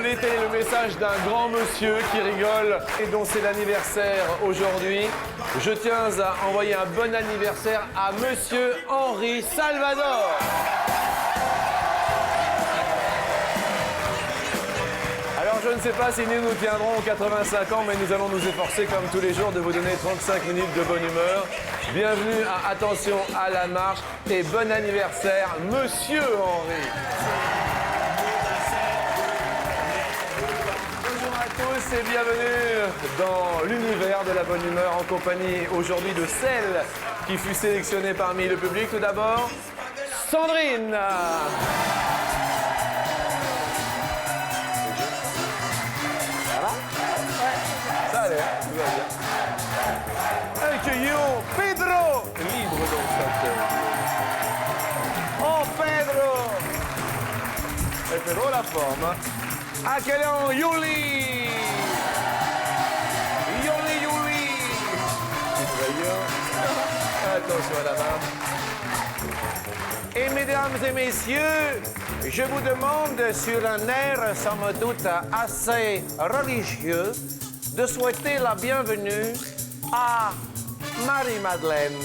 savez, tel est le message d'un grand monsieur qui rigole et dont c'est l'anniversaire aujourd'hui. Je tiens à envoyer un bon anniversaire à monsieur Henri Salvador. Alors, je ne sais pas si nous tiendrons 85 ans, mais nous allons nous efforcer, comme tous les jours, de vous donner 35 minutes de bonne humeur. Bienvenue à Attention à la marche et bon anniversaire, monsieur Henri. Bonjour à tous et bienvenue dans l'univers de la bonne humeur en compagnie aujourd'hui de celle qui fut sélectionnée parmi le public. Tout d'abord, Sandrine. Ça allait, tout va bien. Accueillons Pedro, libre dans sa tête. Oh Pedro. Et Pedro la forme. Accueillons Yuli. Yuli. Attention à la main. Et mesdames et messieurs, je vous demande sur un air somme toute assez religieux de souhaiter la bienvenue à Marie-Madeleine.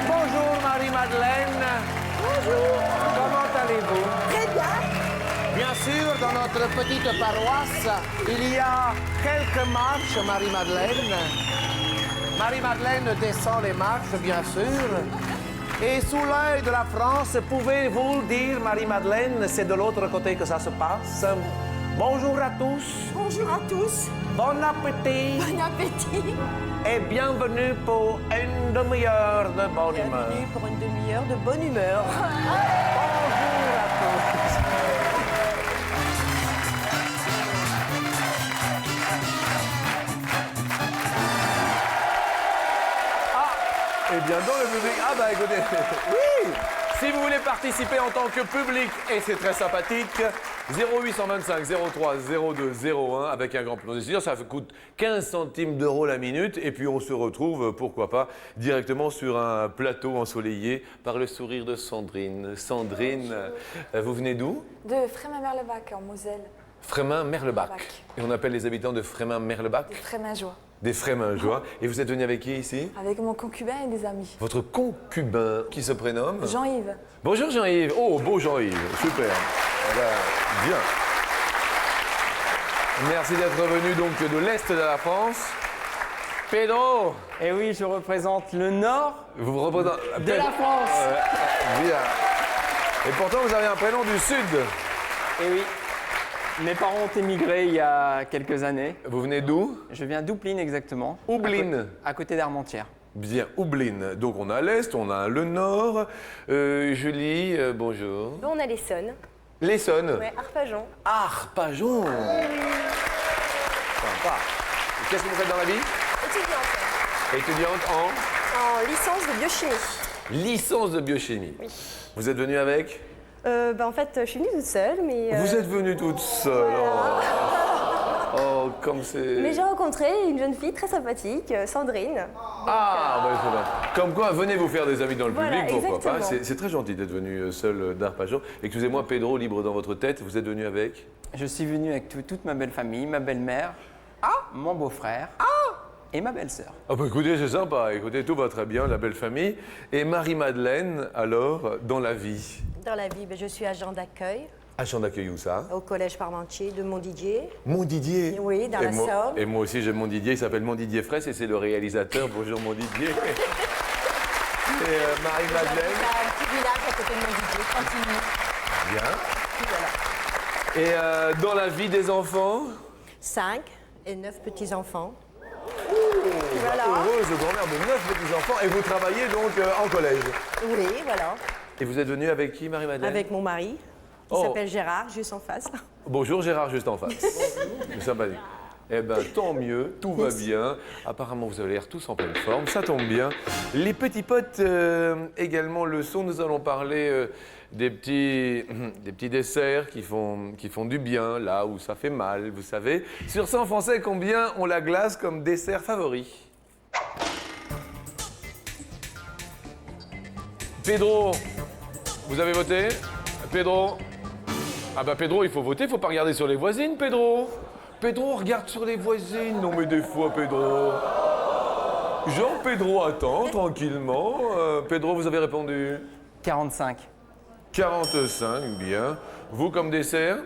Bonjour Marie-Madeleine. Bonjour. Comment allez-vous? Très bien. Bien sûr, dans notre petite paroisse, il y a quelques marches, Marie-Madeleine. Marie-Madeleine descend les marches, bien sûr. Et sous l'œil de la France, pouvez-vous le dire, Marie-Madeleine, c'est de l'autre côté que ça se passe. Bonjour à tous. Bonjour à tous. Bon appétit. Bon appétit. Et bienvenue pour une demi-heure de bonne humeur. Bienvenue pour une demi-heure de bonne humeur. Bonjour à tous. Eh bien, dans le public... Ah bah écoutez, oui. Si vous voulez participer en tant que public, et c'est très sympathique, 0825 03 02 01 avec un grand plaisir. Ça coûte 15 centimes d'euros la minute. Et puis on se retrouve, pourquoi pas, directement sur un plateau ensoleillé par le sourire de Sandrine. Sandrine, vous venez d'où? De Frémin-Merlebach, en Moselle. Frémin-Merlebach. Et on appelle les habitants de Frémin-Merlebach De Frémin-Joie. des Fréminjois. Et vous êtes venu avec qui ici? Avec mon concubin et des amis. Votre concubin, qui se prénomme? Jean-Yves. Bonjour Jean-Yves. Oh, beau Jean-Yves. Super. Bien. Merci d'être venu donc de l'Est de la France. Pedro, Et oui, je représente le nord vous représentez... de la France. Bien. Et pourtant, vous avez un prénom du Sud. Et oui, mes parents ont émigré il y a quelques années. Vous venez d'où? Je viens d'Ouplin exactement. Oublin. À côté d'Armentières. Bien, Oublin. Donc on a l'Est, on a le Nord. Julie, bonjour. Nous, on a l'Essonne. L'Essonne. Ouais, Arpajon. Arpajon. Sympa. Et qu'est-ce que vous faites dans la vie? Étudiante. Étudiante En licence de biochimie. en licence de biochimie. Oui. Vous êtes venue avec? En fait, je suis venue toute seule, mais... Vous êtes venue toute seule. Oh, comme c'est... Mais j'ai rencontré une jeune fille très sympathique, Sandrine. Ah, bah, très bien. Comme quoi, venez vous faire des amis dans le Voilà, public, pourquoi pas. exactement. C'est très gentil d'être venu seul d'Arpajon. Excusez-moi, Pedro, libre dans votre tête, vous êtes venu avec? Je suis venu avec toute ma belle famille, ma belle-mère, mon beau-frère et ma belle-sœur. Ah bah écoutez, c'est sympa. Écoutez, tout va très bien, la belle famille. Et Marie-Madeleine, alors, dans la vie? Dans la vie, je suis agent d'accueil Agent d'accueil où ça? au collège Parmentier de Montdidier. Montdidier. Oui, dans Et la Somme. Et moi aussi, j'ai Montdidier. Il s'appelle Montdidier Fraisse et c'est le réalisateur. Bonjour Montdidier. Et Marie-Madeleine. Un petit village à côté de Montdidier, 30 minutes. Bien. Puis voilà. Et dans la vie des enfants? 5 et 9 petits-enfants. Voilà. Heureuse grand-mère de 9 petits-enfants. Et vous travaillez donc en collège? Oui, voilà. Et vous êtes venue avec qui, Marie-Madeleine? Avec mon mari, qui Oh. s'appelle Gérard, juste en face. Bonjour Gérard, juste en face. C'est sympathique. Eh bien, tant mieux, tout va bien. Apparemment, vous avez l'air tous en pleine forme, ça tombe bien. Les petits potes également le sont. Nous allons parler des petits desserts qui font du bien, là où ça fait mal, vous savez. Sur 100 Français, combien ont la glace comme dessert favori? Pedro, vous avez voté? Pedro? Ah bah Pedro, il faut voter, il faut pas regarder sur les voisines, Pedro. Pedro, regarde sur les voisines. Non mais des fois, Pedro. Jean Pedro attend tranquillement. Pedro, vous avez répondu 45. 45, bien. Vous comme dessert?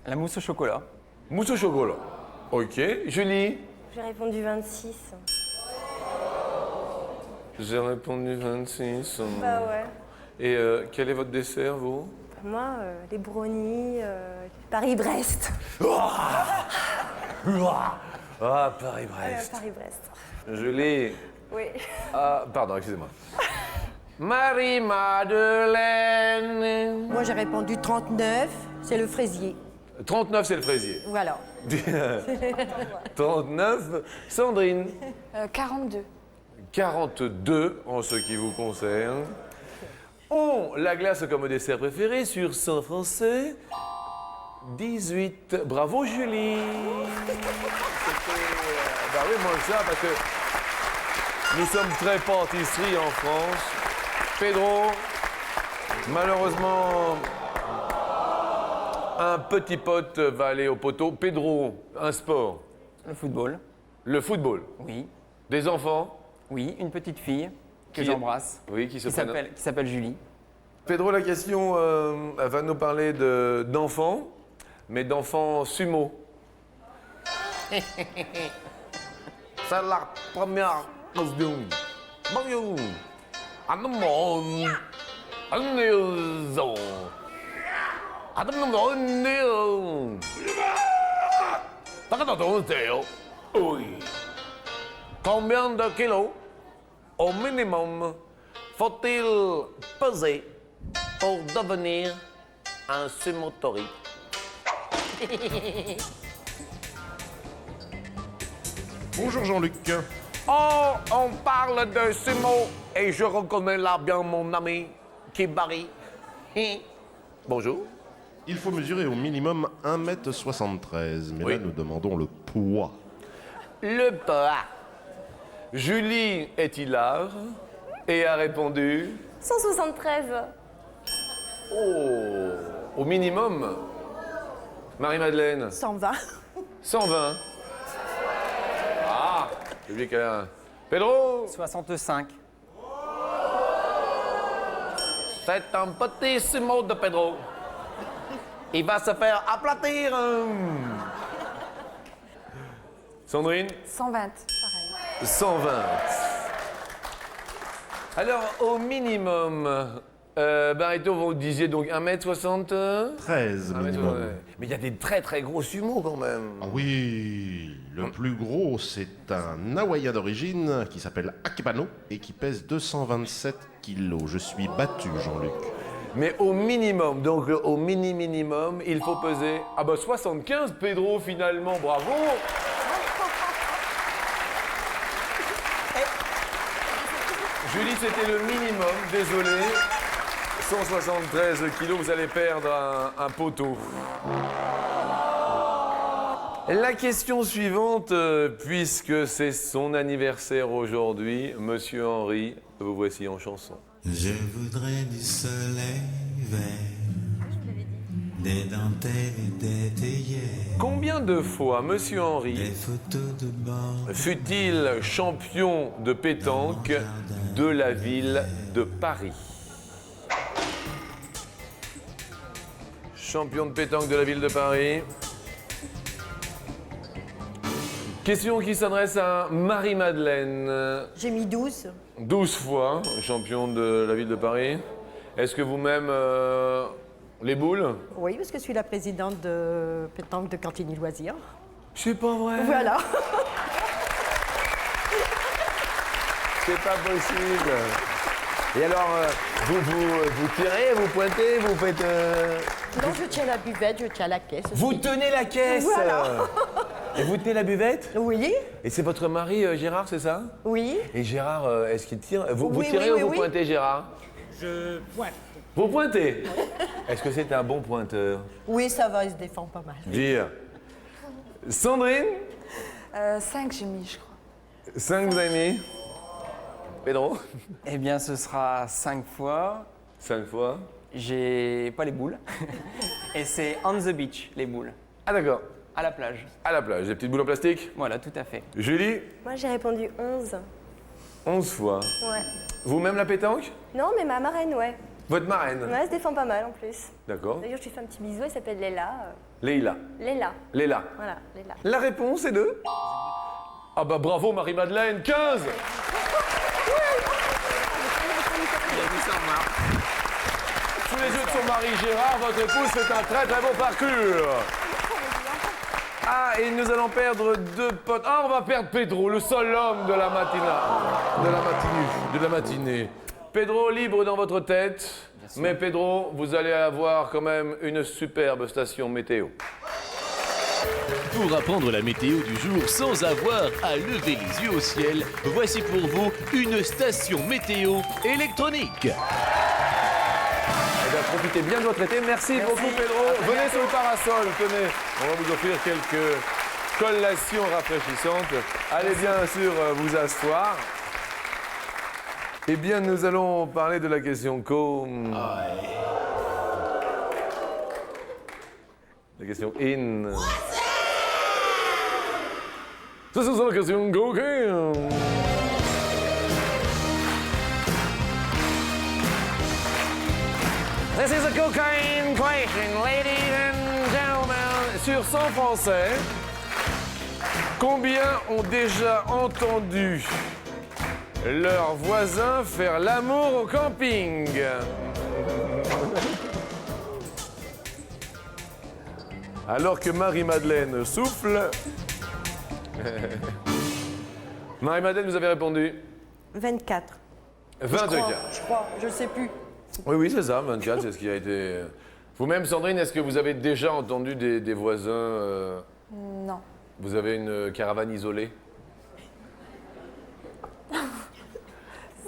La mousse au chocolat. Mousse au chocolat. Ok. Julie? J'ai répondu 26. J'ai répondu 26. Bah ouais. Et quel est votre dessert, vous? Moi, les brownies, Paris-Brest. Ah, Paris-Brest. Paris-Brest. Julie? Oui. Ah, pardon, excusez-moi. Marie-Madeleine. Moi, j'ai répondu 39, c'est le fraisier. 39, c'est le fraisier. Voilà. 39, Sandrine. 42. 42 en ce qui vous concerne. On la glace comme dessert préféré sur 100 français. 18. Bravo Julie. Bah oui, moins que ça, parce que nous sommes très pâtisserie en France. Pedro, malheureusement, un petit pote va aller au poteau. Pedro, un sport. Le football. Le football. Oui. Des enfants. Oui, une petite fille que Qui- j'embrasse. Oui, qui se Qui prennent- s'appelle Julie. Pedro, la question va nous parler d'enfants, mais d'enfants sumo. C'est la première question. Bonjour. Combien de kilos au minimum faut-il peser pour devenir un sumotori? Bonjour Jean-Luc. Oh, on parle de sumo et je reconnais là bien mon ami Kibari. Bonjour. Il faut mesurer au minimum 1m73, mais Oui. là nous demandons le poids. Le poids. Julie est hilar et a répondu 173. oh, au minimum. Marie-Madeleine, 120. 120. Ah, public à... Pedro, 65. c'est un petit sumo de Pedro. Il va se faire aplatir. Sandrine, 120. Pareil. 120. Alors, au minimum, Barreto, vous disiez donc 1m60 13 minimum. Mais il y a des très très gros sumos quand même. Ah oui, le plus gros, c'est un Hawaïen d'origine qui s'appelle Akebano et qui pèse 227 kilos. Je suis battu, Jean-Luc. Mais au minimum, donc au minimum, il faut peser... Ah bah 75, Pedro, finalement, bravo. Julie, c'était le minimum, désolé. 173 kilos, vous allez perdre un poteau. La question suivante, puisque c'est son anniversaire aujourd'hui, Monsieur Henri, vous voici en chanson. Je voudrais du soleil vert, des dentelles et des théières, Combien de fois Monsieur des Henri photos de bord. fut-il champion de pétanque de la ville de Paris? Champion de pétanque de la ville de Paris. Question qui s'adresse à Marie-Madeleine. J'ai mis 12. 12 fois champion de la ville de Paris. Est-ce que vous-même, les boules? Oui, parce que je suis la présidente de pétanque de Cantini Loisirs. C'est pas vrai. Voilà. C'est pas possible. Et alors, vous tirez, vous pointez, vous faites... Non, je tiens la buvette, je tiens la caisse. Vous tenez la caisse. Voilà. Et vous tenez la buvette? Oui, Et c'est votre mari Gérard, c'est ça? oui. Et Gérard, est-ce qu'il tire? Vous Oui, tirez oui, ou oui, vous oui. pointez, Gérard? Je pointe. Vous pointez? Est-ce que c'est un bon pointeur? Oui, ça va, il se défend pas mal. Dire. Sandrine? 5 j'ai mis, je crois. 5 vous avez mis? Pedro? Eh bien, ce sera 5 fois. 5 fois. J'ai pas les boules. Et c'est on the beach, les boules. Ah d'accord. À la plage. À la plage, des petites boules en plastique. Voilà, tout à fait. Julie, Moi, j'ai répondu 11. 11 fois. Ouais. Vous-même la pétanque? Non, mais ma marraine, ouais. Votre marraine? Ouais, elle se défend pas mal en plus. D'accord. D'ailleurs, je lui fais un petit bisou, elle s'appelle Léla. Leïla. Léla, Léla. voilà, Léla. La réponse est de? Ah bah bravo Marie-Madeleine, 15! Sous les yeux de son mari Gérard, votre épouse fait un très très beau parcours. Ah, et nous allons perdre 2 potes. Ah, on va perdre Pedro, le seul homme de la matinée. Pedro, libre dans votre tête. Mais Pedro, vous allez avoir quand même une superbe station météo. Pour apprendre la météo du jour sans avoir à lever les yeux au ciel, voici pour vous une station météo électronique. Eh bien, profitez bien de votre été. Merci beaucoup, Pedro. Venez sur le parasol, tenez. On va vous offrir quelques collations rafraîchissantes. Allez bien sûr vous asseoir. Eh bien, nous allons parler de la question com. La question in. Ça, c'est la question cocaine. This is a cocaine question, ladies and gentlemen. Sur 100 Français, combien ont déjà entendu leurs voisins faire l'amour au camping? Alors que Marie-Madeleine souffle. Marie-Madeleine, vous avez répondu 24. 24. Je crois, je sais plus. Oui, oui, c'est ça, 24, c'est ce qui a été... Vous-même, Sandrine, est-ce que vous avez déjà entendu des voisins Non. Vous avez une caravane isolée?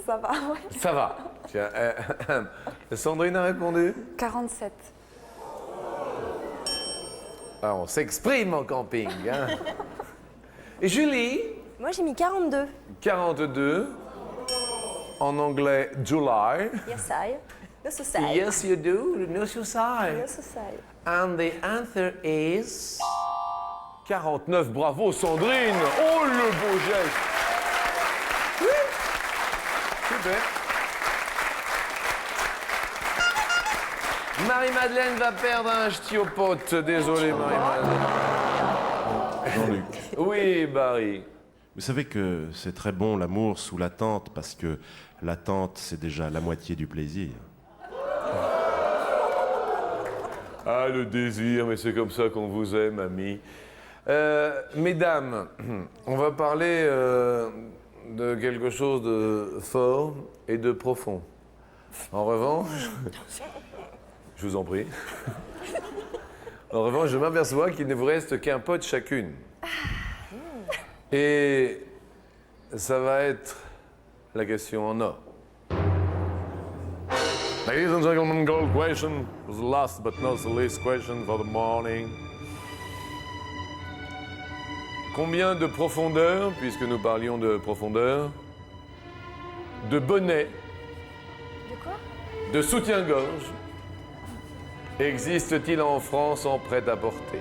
Ça va, ouais. Ça va. Tiens, Sandrine a répondu? 47. Ah, on s'exprime en camping. Hein. Et Julie? Moi, j'ai mis 42. 42. En anglais, July. Yes, I. No society. Yes, you do. No suicide. No society. And the answer is 49. Bravo, Sandrine. Oh, le beau geste. Oui. Super. Marie-Madeleine va perdre un ch'ti au pote. Désolé, Marie-Madeleine. Jean-Luc, Oui, Barry. vous savez que c'est très bon l'amour sous la tente parce que la tente, c'est déjà la moitié du plaisir. Ah, le désir, mais c'est comme ça qu'on vous aime, ami. Mesdames, on va parler de quelque chose de fort et de profond. En revanche, je vous en prie. En revanche, je m'aperçois qu'il ne vous reste qu'un pote chacune. Et ça va être la question en or. Ladies and gentlemen, gold question was the last but not the least question for the morning. Combien de profondeur, puisque nous parlions de profondeur, de bonnets, De quoi? de soutien-gorge, existe-t-il en France en prêt-à-porter?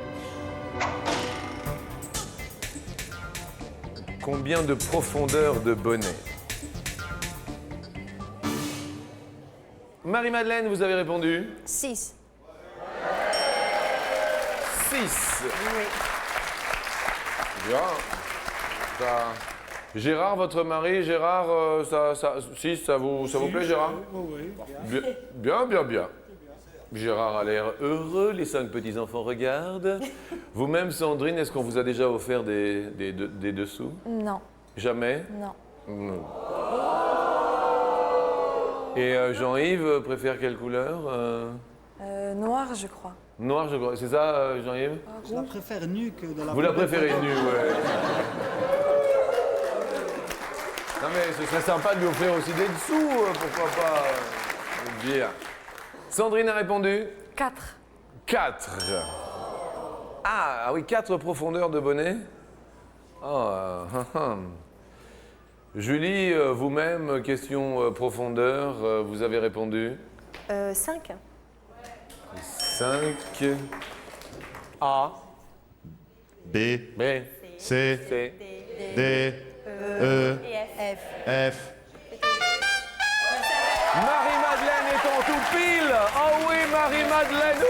Combien de profondeur de bonnets? Marie-Madeleine, vous avez répondu 6. 6. Bien. Gérard, votre mari, Gérard, 6, ça vous plaît, Gérard? Oui. Bien. Gérard a l'air heureux, les 5 petits-enfants regardent. Vous-même, Sandrine, est-ce qu'on vous a déjà offert des dessous? Non. Jamais? Non. Non. Et Jean-Yves préfère quelle couleur? Noir, je crois. Noir, je crois. C'est ça, Jean-Yves? Je la préfère nue que de la... Vous la préférez nue, ouais. Non mais ce serait sympa de lui offrir aussi des dessous, pourquoi pas le dire. Sandrine a répondu 4. 4. Ah oui, 4 profondeurs de bonnet. Julie, vous-même, question profondeur, vous avez répondu 5. 5. 5. A. B, B. C, C. D, E, Et F. F. Marie-Madeleine est en tout pile. Oh oui, Marie-Madeleine,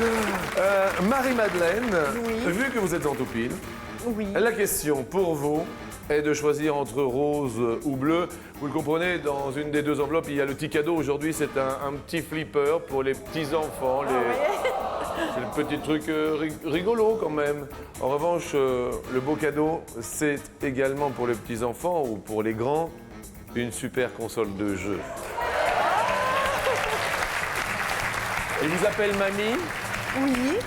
oui. Marie-Madeleine, vu que vous êtes en tout pile, Oui. la question pour vous est de choisir entre rose ou bleu. Vous le comprenez, dans une des deux enveloppes, il y a le petit cadeau. Aujourd'hui, c'est un petit flipper pour les petits-enfants. C'est le petit truc rigolo quand même. En revanche, le beau cadeau, c'est également pour les petits-enfants ou pour les grands, une super console de jeu. Il vous appelle Mamie. Oui.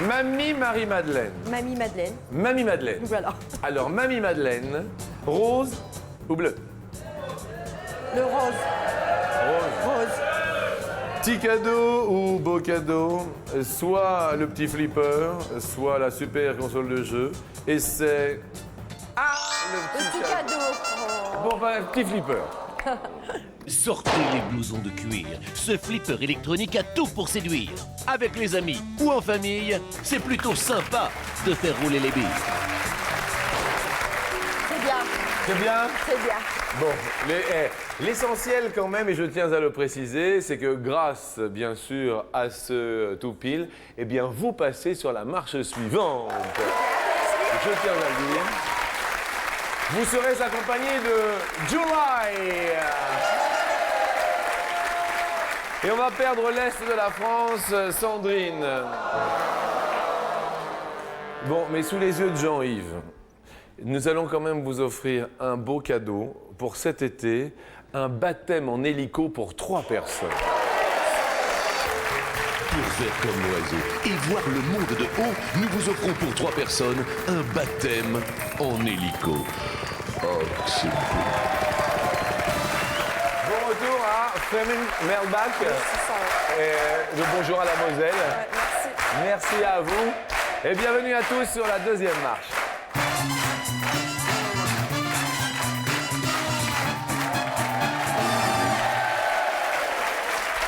Mamie Marie-Madeleine. Mamie Madeleine. Mamie Madeleine. Voilà. Alors, Mamie Madeleine, rose ou bleu? Le rose. Rose. Rose. Petit cadeau ou beau cadeau, soit le petit flipper, soit la super console de jeu. Et c'est... Ah, le petit cadeau. Bon, ben, petit flipper. Sortez les blousons de cuir. Ce flipper électronique a tout pour séduire. Avec les amis ou en famille, c'est plutôt sympa de faire rouler les billes. C'est bien, C'est bien? c'est bien. Bon, l'essentiel quand même, et je tiens à le préciser, c'est que grâce, bien sûr, à ce tout pile, eh bien, vous passez sur la marche suivante. Je tiens à le dire. Vous serez accompagné de July. Et on va perdre l'Est de la France, Sandrine. Bon, mais sous les yeux de Jean-Yves, nous allons quand même vous offrir un beau cadeau pour cet été, un baptême en hélico pour 3 personnes. Pour faire comme l'oiseau et voir le monde de haut, nous vous offrons pour 3 personnes un baptême en hélico. Oh, c'est beau. Bon retour à Fleming Merlbach. Le bonjour à la Moselle. Merci. Merci à vous et bienvenue à tous sur la deuxième marche.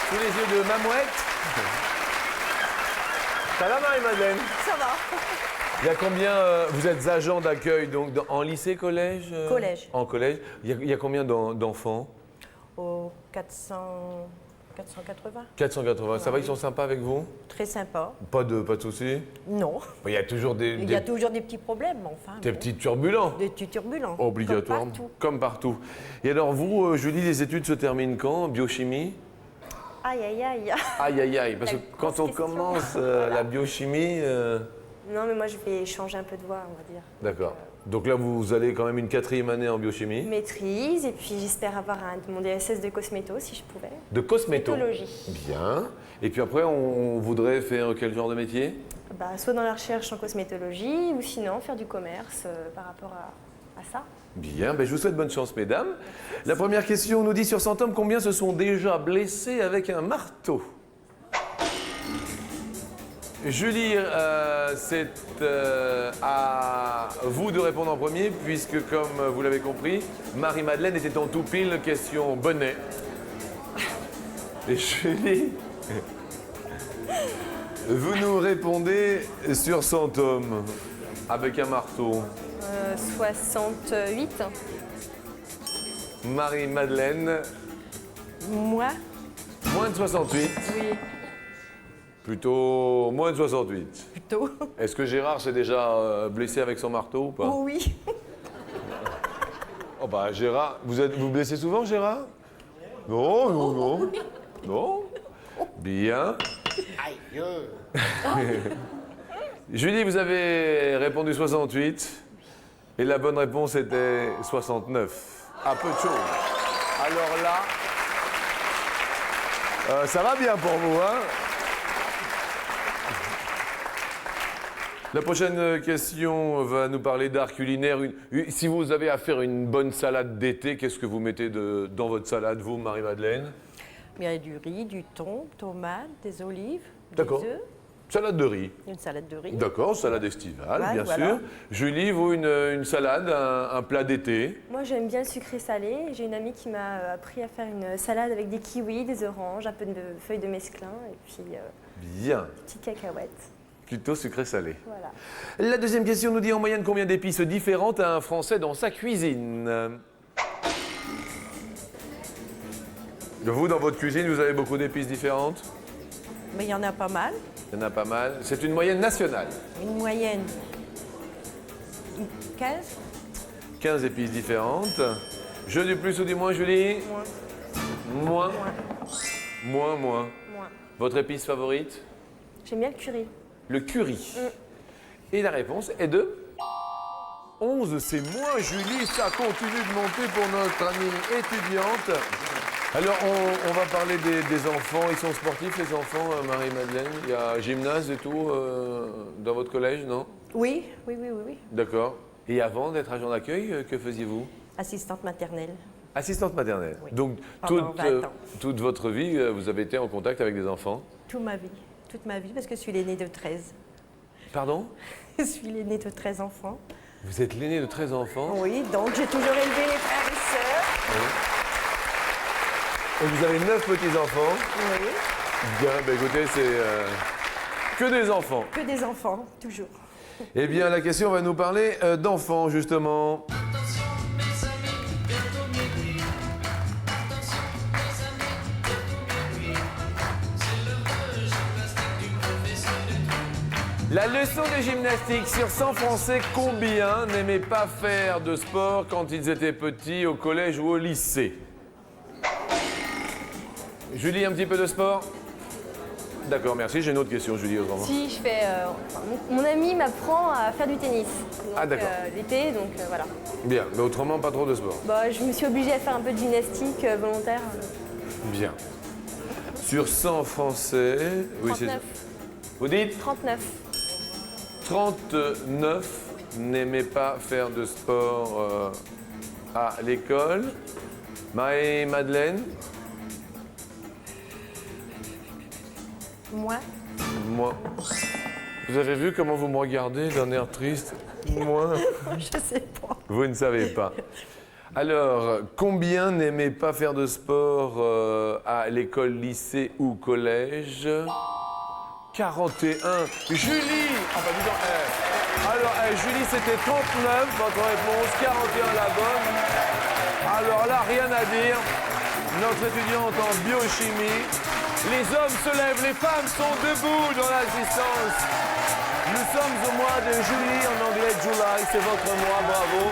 Sous les yeux de Mamouette. Ça va Marie-Madeleine? Ça va. Il y a combien, vous êtes agent d'accueil donc en lycée, collège? Collège. En collège. Il y a combien d'enfants? Au 480. 480. Ça va, ils sont sympas avec vous? Très sympa. Pas de soucis? Non. Il y a toujours Il y a toujours des petits problèmes, enfin. des bon. petits turbulents. Des petits turbulents. Obligatoirement. Comme partout. Comme partout. Et alors vous, Julie, les études se terminent quand? Biochimie? Aïe, aïe, aïe. Aïe, aïe, aïe. Parce que La quand on grosse question. commence la biochimie... Non, mais moi, je vais changer un peu de voie, on va dire. D'accord. Donc là, vous allez quand même une 4e année en biochimie. Maîtrise, et puis j'espère avoir mon DSS de cosméto, si je pouvais. De cosméto. Cosmétologie. Bien. Et puis après, on voudrait faire quel genre de métier? Bah, soit dans la recherche en cosmétologie, ou sinon faire du commerce par rapport à ça. Bien, ben je vous souhaite bonne chance, mesdames. La première question nous dit sur 100 hommes, combien se sont déjà blessés avec un marteau? Julie, c'est à vous de répondre en premier, puisque comme vous l'avez compris, Marie-Madeleine était en tout pile, question bonnet. Et Julie, vous nous répondez sur 100 hommes, avec un marteau. 68. Marie-Madeleine, Moi? moins de 68. Oui. Plutôt moins de 68. Plutôt. Est-ce que Gérard s'est déjà blessé avec son marteau ou pas? Oh oui. Oh bah Gérard, vous blessez souvent Gérard? Non, non, non. Non? Bien. Julie, vous avez répondu 68 et la bonne réponse était 69. À peu de choses. Alors là, ça va bien pour vous, hein? La prochaine question va nous parler d'art culinaire. Si vous avez à faire une bonne salade d'été, qu'est-ce que vous mettez dans votre salade, vous, Marie-Madeleine? Il y a du riz, du thon, tomates, des olives, D'accord. des œufs, Salade de riz. une salade de riz. D'accord, salade estivale, Ouais, bien voilà. sûr. Julie, vous, une salade, un plat d'été. Moi, j'aime bien le sucré-salé. J'ai une amie qui m'a appris à faire une salade avec des kiwis, des oranges, un peu de feuilles de mesclun, et puis Bien. Petite cacahuète. Plutôt sucré-salé. Voilà. La deuxième question nous dit en moyenne combien d'épices différentes a un Français dans sa cuisine? Vous, dans votre cuisine, vous avez beaucoup d'épices différentes? Mais il y en a pas mal. Il y en a pas mal. C'est une moyenne nationale. Une moyenne. 15. 15 épices différentes. Je du plus ou du moins, Julie? Moins. Moins. Moins. Votre épice favorite? J'aime bien le curry. Le curry. Et la réponse est de 11, c'est moins. Julie, ça continue de monter pour notre amie étudiante. Alors, on va parler des enfants. Ils sont sportifs, les enfants, Marie-Madeleine? Il y a gymnase et tout dans votre collège, non? Oui, Oui. D'accord. Et avant d'être agent d'accueil, que faisiez-vous? assistante maternelle. Assistante maternelle. Oui. Donc, Pendant 20 ans. toute votre vie, vous avez été en contact avec des enfants? Toute ma vie, parce que je suis l'aînée de 13. Pardon? Je suis l'aînée de 13 enfants. Vous êtes l'aîné de 13 enfants? Oui, donc j'ai toujours élevé les frères et sœurs. Et vous avez 9 petits-enfants? Oui, Bien, ben écoutez, c'est que des enfants. que des enfants, toujours. Eh bien, la question va nous parler d'enfants, justement. La leçon de gymnastique sur 100 Français, combien n'aimaient pas faire de sport quand ils étaient petits au collège ou au lycée? Julie, un petit peu de sport? D'accord, merci. J'ai une autre question, Julie, autrement. Si, je fais. Mon ami m'apprend à faire du tennis. Donc, Ah, d'accord. L'été, donc voilà. Bien, mais autrement, pas trop de sport. Bah, je me suis obligée à faire un peu de gymnastique volontaire. Bien. Sur 100 Français... Oui, 39. Vous dites 39. 39 n'aimaient pas faire de sport à l'école. Marie-Madeleine? Moi, Moi. Vous avez vu comment vous me regardez d'un air triste? Moi. je sais pas. Vous ne savez pas. Alors, combien n'aimaient pas faire de sport à l'école, lycée ou collège? 41. Julie! Ah bah dis donc, alors, Julie, c'était 39, votre réponse. 41 la bonne. Alors là, rien à dire. Notre étudiante en biochimie. Les hommes se lèvent, les femmes sont debout dans l'assistance. Nous sommes au mois de juillet, en anglais July, c'est votre mois, bravo.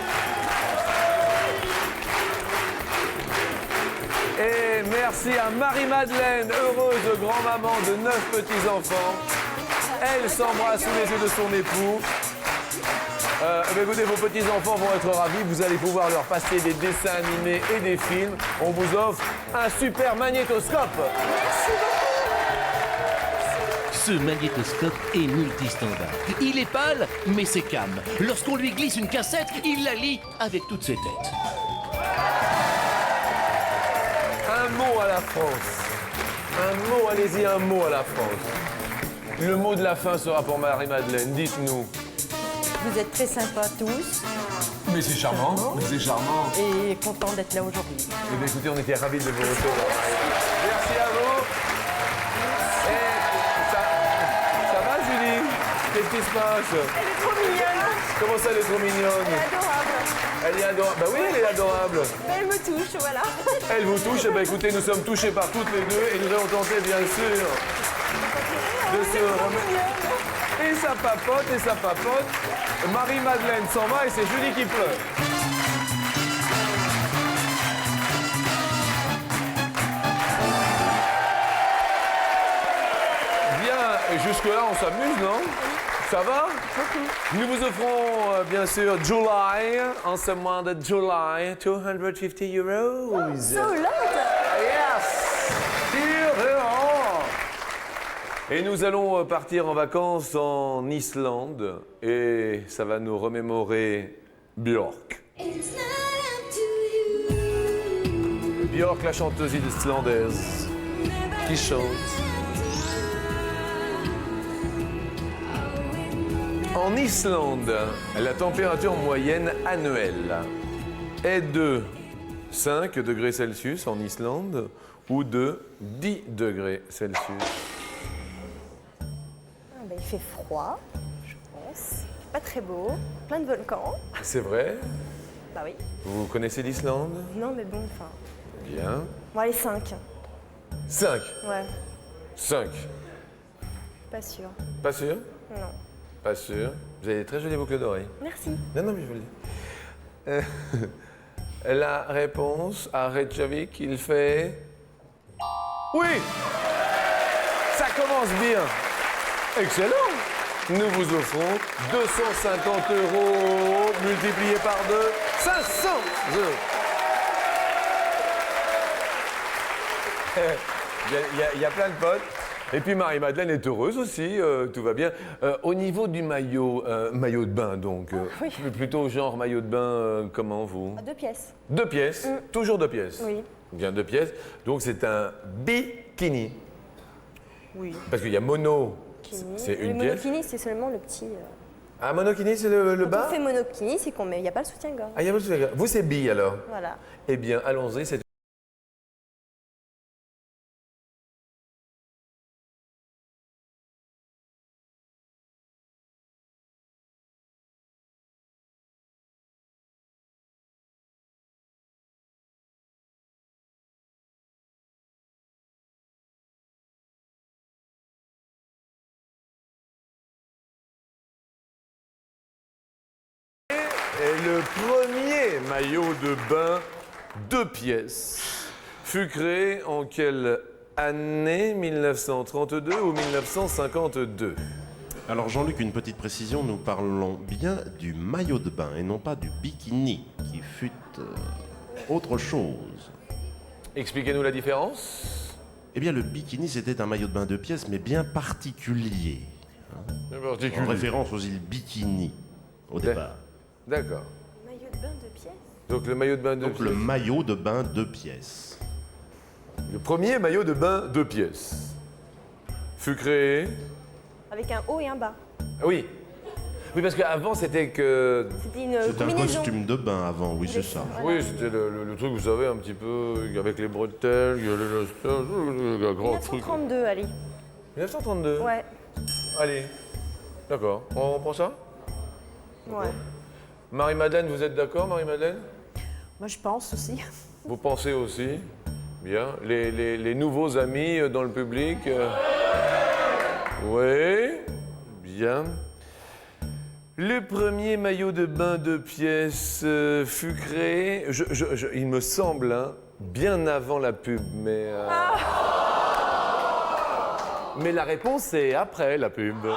Et merci à Marie-Madeleine, heureuse grand-maman de 9 petits-enfants. Elle s'embrasse sous les yeux de son époux. Écoutez, vos petits-enfants vont être ravis. Vous allez pouvoir leur passer des dessins animés et des films. On vous offre un super magnétoscope. Ce magnétoscope est multistandard. Il est pâle, mais c'est calme. Lorsqu'on lui glisse une cassette, il la lit avec toutes ses têtes. Un mot à la France. Un mot, allez-y, un mot à la France. Le mot de la fin sera pour Marie-Madeleine. Dites-nous. Vous êtes très sympas tous Mais c'est charmant. Mais c'est charmant. et content d'être là aujourd'hui. Eh bien, écoutez, on était ravis de vous recevoir. Merci à vous. Et ça va, Julie? Qu'est-ce qui se passe? Elle est trop mignonne. Comment ça, elle est trop mignonne? Elle est adorable. Elle est adorable. Bah oui, elle est adorable. Elle me touche, voilà. Elle vous touche. Eh bien, écoutez, nous sommes touchés par toutes les deux et nous allons tenter, bien sûr, de se remettre. Et ça papote, et ça papote. Marie-Madeleine s'en va et c'est Julie qui pleure. Bien, jusque-là, on s'amuse, non? Ça va? Nous vous offrons, bien sûr, July, en ce mois de July, 250 euros. So loud. Yes! Here they are. Et nous allons partir en vacances en Islande et ça va nous remémorer Björk. Björk, la chanteuse islandaise, qui chante. En Islande, la température moyenne annuelle est de 5 degrés Celsius en Islande ou de 10 degrés Celsius. fait froid, je pense. Pas très beau, plein de volcans. C'est vrai? Bah oui. Vous connaissez l'Islande? Non, mais bon, enfin. Bien. Bon, allez, 5. 5. Ouais, 5. pas sûr. Pas sûr? Non. Pas sûr. Vous avez des très jolies boucles d'oreilles. Merci. Non, non, mais je vous le dis. La réponse à Reykjavik, il fait... Oui! Ça commence bien. Excellent. Nous vous offrons 250 € multipliés par 2, 500 €. Il y a plein de potes. Et puis Marie-Madeleine est heureuse aussi, tout va bien. Au niveau du maillot, maillot de bain donc, oui. plutôt genre maillot de bain, comment vous? 2 pièces. 2 pièces, toujours 2 pièces. Oui. Bien 2 pièces, donc c'est un bikini. Oui. Parce qu'il y a mono, c'est Le une pièce. monokini, c'est seulement le petit. Ah, monokini, c'est le Quand bas? on fait monokini, c'est qu'on met. Il n'y a pas le soutien-gorge. Ah, il y a pas de souci. Vous, c'est bi alors? Voilà. Eh bien, allons-y, c'est... Et le premier maillot de bain 2 pièces fut créé en quelle année? 1932 ou 1952? Alors Jean-Luc, une petite précision, nous parlons bien du maillot de bain et non pas du bikini, qui fut autre chose. Expliquez-nous la différence. Eh bien, le bikini, c'était un maillot de bain 2 pièces, mais bien particulier. En référence aux îles Bikini, au départ. D'accord. Maillot de bain 2 pièces. Donc le maillot de bain 2 Donc pièces. le maillot de bain 2 pièces. Le premier maillot de bain 2 pièces fut créé... Avec un haut et un bas. Ah oui. Oui, parce qu'avant, c'était que... C'était une C'était un combinaison. costume de bain avant, oui, c'est ça. Voilà. Oui, c'était le truc, vous savez, un petit peu, avec les bretelles, il y a le grand truc. 1932, allez. 1932. Ouais. Allez. D'accord. On prend ça? Ouais. Marie-Madeleine, vous êtes d'accord, Marie-Madeleine? Moi, je pense aussi. Vous pensez aussi? Bien. Les nouveaux amis dans le public? Oui. Bien. Le premier maillot de bain 2 pièces fut créé, il me semble, hein, bien avant la pub, mais... Mais la réponse est après la pub.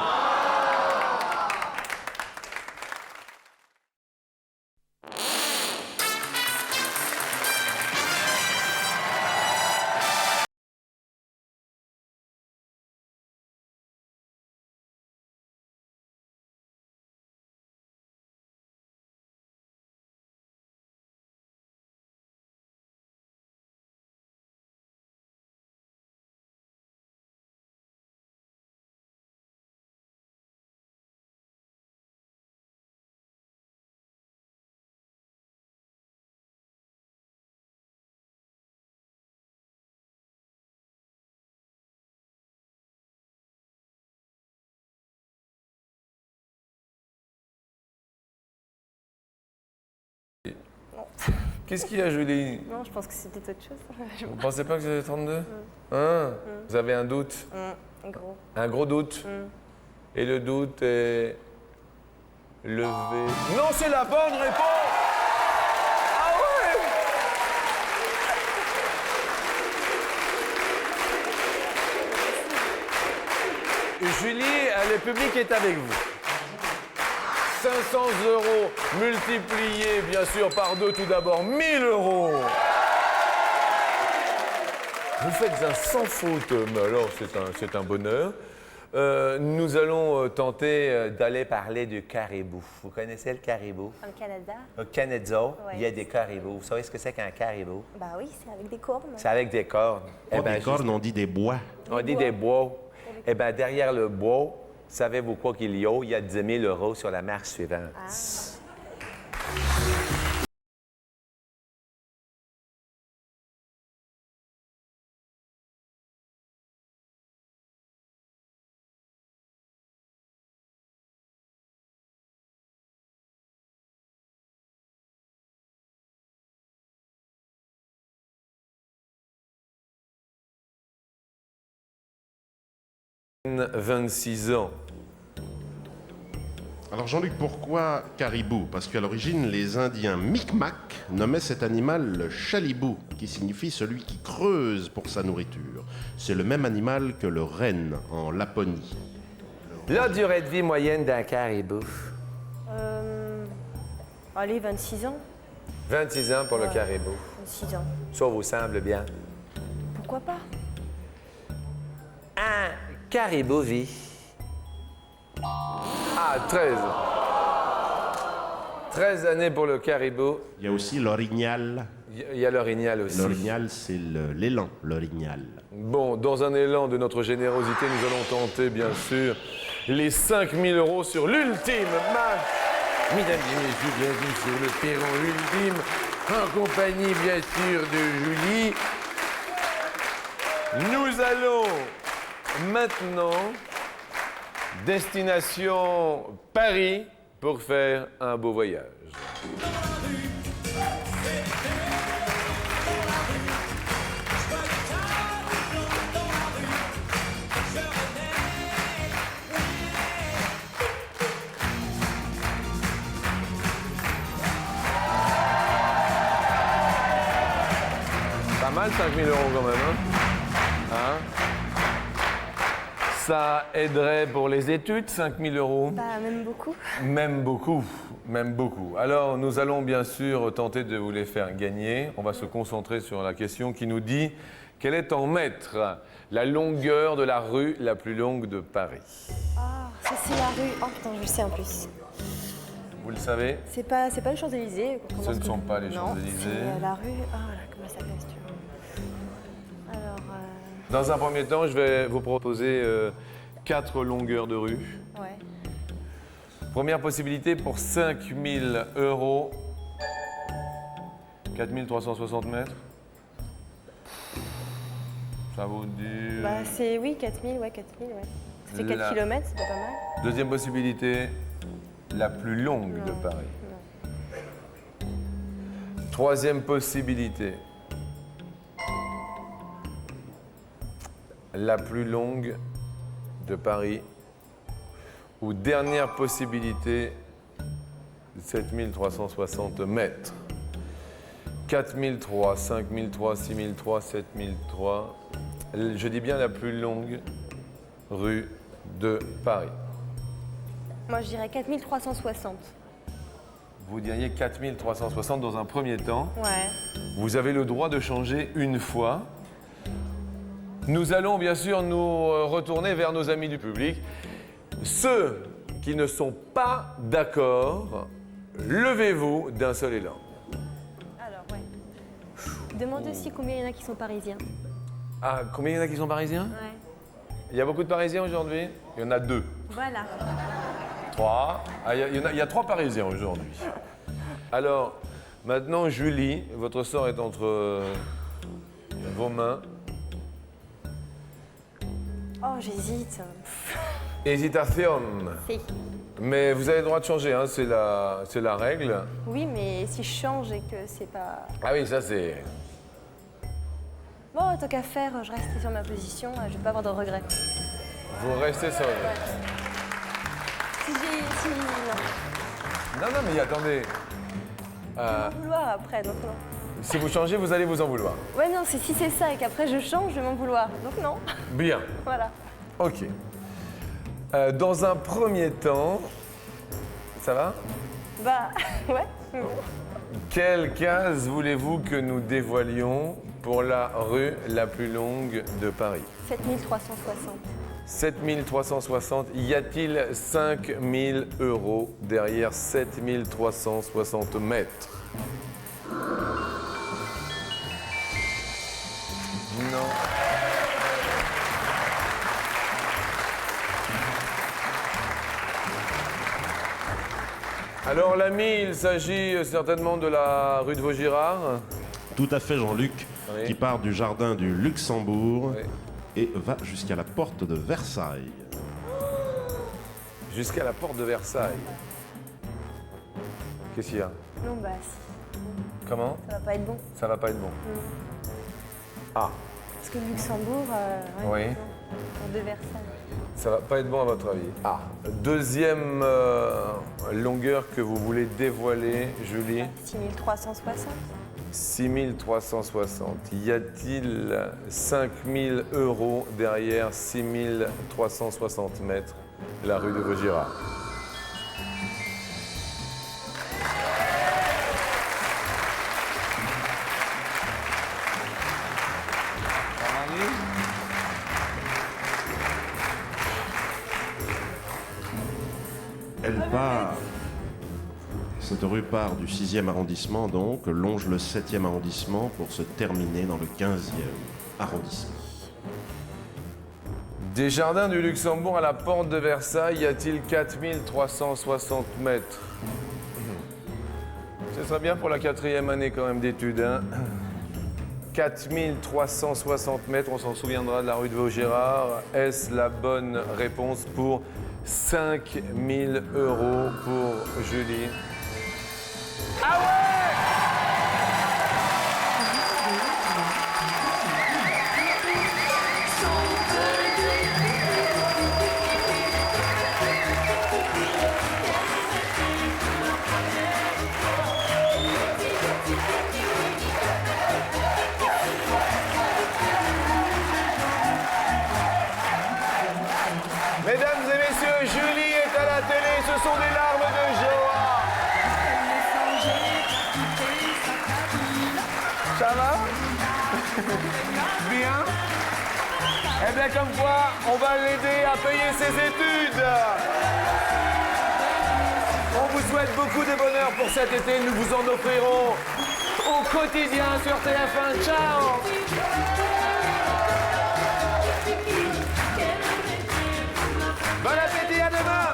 Qu'est-ce qu'il y a, Julie? Non, je pense que c'était autre chose. Vous pensez pas que c'était 32? Hein? Vous avez un doute? Gros. Un gros doute? Et le doute est levé. Non, c'est la bonne réponse! Ah ouais! Julie, le public est avec vous. 500 € multipliés, bien sûr, par 2 tout d'abord. 1000 €. Vous faites un sans faute, mais alors c'est un bonheur. Nous allons tenter d'aller parler du caribou. Vous connaissez le caribou? Au Canada? Au Canada, Ouais. il y a des caribous. Vous savez ce que c'est qu'un caribou? Bah oui, c'est avec des cornes. C'est avec des cornes. Pas des cornes, on dit des bois. On dit des bois. Eh bien, derrière le bois, savez-vous quoi qu'il y a? Il y a 10 000 € sur la marche suivante. 26 ans. Alors Jean-Luc, pourquoi caribou? Parce qu'à l'origine, les Indiens Micmac nommaient cet animal le chalibou, qui signifie celui qui creuse pour sa nourriture. C'est le même animal que le renne en Laponie. La durée de vie moyenne d'un caribou. Allez, 26 ans. 26 ans pour le caribou. 26 ans. Ça vous semble bien? Pourquoi pas? Un caribou vit. Ah, 13. 13 années pour le caribou. Il y a aussi l'orignal. Il y a l'orignal aussi. L'orignal, c'est l'élan, l'orignal. Bon, dans un élan de notre générosité, nous allons tenter, bien sûr, les 5 000 € sur l'ultime match. Mesdames et messieurs, bienvenue sur le perron ultime, en compagnie, bien sûr, de Julie. Nous allons maintenant, destination Paris, pour faire un beau voyage. Pas mal, 5 000 € quand même, hein? Ça aiderait pour les études, 5 000 €. Bah, même beaucoup. Même beaucoup, même beaucoup. Alors, nous allons bien sûr tenter de vous les faire gagner. On va se concentrer sur la question qui nous dit quelle est en mètres la longueur de la rue la plus longue de Paris? Ah, ça c'est la rue. Oh putain, je le sais en plus. Vous le savez? C'est pas les Champs-Élysées. Ce ne sont pas les Champs-Élysées. C'est la rue. Ah, là, comment ça s'appelle, si tu veux. Alors. Dans un premier temps, je vais vous proposer 4 longueurs de rue. Ouais. Première possibilité pour 5 000 €. 4 360 mètres. Ça vous dit... Bah, c'est. Oui, 4000, ouais, 4000, ouais. Ça fait 4 La- km, c'est pas mal. Deuxième possibilité, la plus longue de Paris. Troisième possibilité, la plus longue de Paris. Ou dernière possibilité, 7360 mètres. 4003, 5003, 6003, 7003. Je dis bien la plus longue rue de Paris. Moi, je dirais 4360. Vous diriez 4360 dans un premier temps. Ouais. Vous avez le droit de changer une fois. Nous allons bien sûr nous retourner vers nos amis du public. Ceux qui ne sont pas d'accord, levez-vous d'un seul élan. Alors, ouais. Demande aussi combien il y en a qui sont parisiens. Ah, combien il y en a qui sont parisiens? Ouais. Il y a beaucoup de parisiens aujourd'hui? Il y en a 2. Voilà. 3. Ah, il y a 3 parisiens aujourd'hui. Alors, maintenant, Julie, votre sort est entre vos mains. Oh, j'hésite. Hésitation. Si. Mais vous avez le droit de changer, hein, c'est la règle. Oui, mais si je change et que c'est pas. Ah oui, ça c'est... Bon, tant qu'à faire, je reste sur ma position, je vais pas avoir de regrets. Vous restez sur... Si j'ai. Si. Non. Non, non, mais attendez. Je vais m'en vouloir après, donc non. Si vous changez, vous allez vous en vouloir. Ouais, non, si c'est ça et qu'après je change, je vais m'en vouloir. Donc non. Bien, Voilà. ok. Dans un premier temps, ça va? Bah, ouais. mais bon. Quelle case voulez-vous que nous dévoilions pour la rue la plus longue de Paris? 7360. 7360. Y a-t-il 5 000 € derrière 7360 mètres? Non. Alors l'ami, il s'agit certainement de la rue de Vaugirard. Tout à fait, Jean-Luc, Oui. qui part du jardin du Luxembourg Oui. et va jusqu'à la porte de Versailles. Jusqu'à la porte de Versailles. Qu'est-ce qu'il y a? Non, bah si. Comment? Ça va pas être bon. Ça va pas être bon. Ah, Parce que le Luxembourg, Oui. non. Porte de Versailles. Ça va pas être bon à votre avis. Ah, deuxième longueur que vous voulez dévoiler, Julie. 6360. 6360. Y a-t-il 5000 € derrière 6360 mètres, la rue de Vaugirard? Elle part. Cette rue part du 6e arrondissement, donc, longe le 7e arrondissement pour se terminer dans le 15e arrondissement. Des jardins du Luxembourg à la porte de Versailles, y a-t-il 4360 mètres? Ce serait bien pour la 4e année quand même d'études. Hein. 4360 mètres, on s'en souviendra de la rue de Vaugirard. Est-ce la bonne réponse pour 5000 € pour Julie? Ah ouais! Mesdames et messieurs, Julie est à la télé, ce sont des larmes de joie. Ça va? Bien? Eh bien, comme quoi, on va l'aider à payer ses études. On vous souhaite beaucoup de bonheur pour cet été. Nous vous en offrirons au quotidien sur TF1. Ciao! Bon appétit, à demain!